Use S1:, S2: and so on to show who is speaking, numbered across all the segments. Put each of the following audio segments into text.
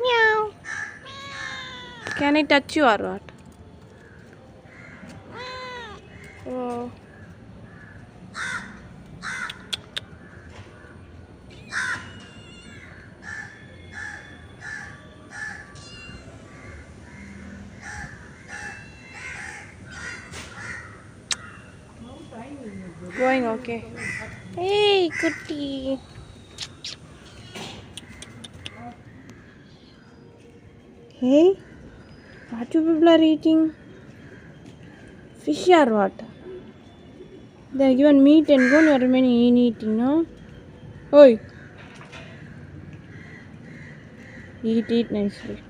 S1: Meow. Can I touch you or what? Oh. Going okay. Hey, Kutti. Hey, what you people are eating? Fish or what? They are given meat and bone. You are remaining eating, no? Oi, eat nicely.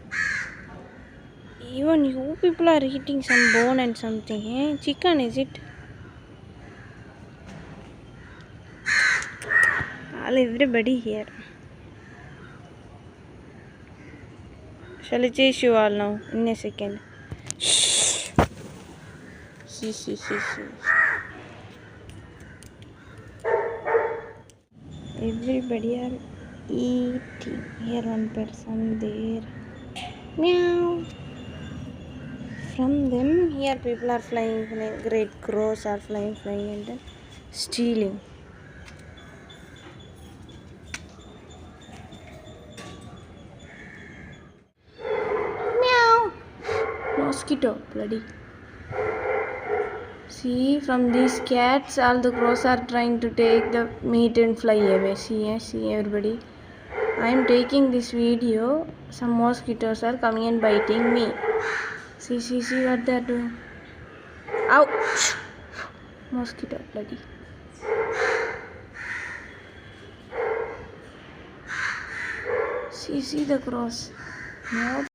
S1: Even you people are eating some bone and something, eh? Chicken, is it? All everybody here. Shall I chase you all now in a second? Shh. See. Everybody are eating. Here one person, there. Meow. From them, here people are flying. Great crows are flying, and then stealing. Meow. Mosquito, bloody. See, from these cats, all the crows are trying to take the meat and fly away. See everybody. I am taking this video. Some mosquitoes are coming and biting me. See what they are doing. Ouch! Mosquito, bloody. See the crows. No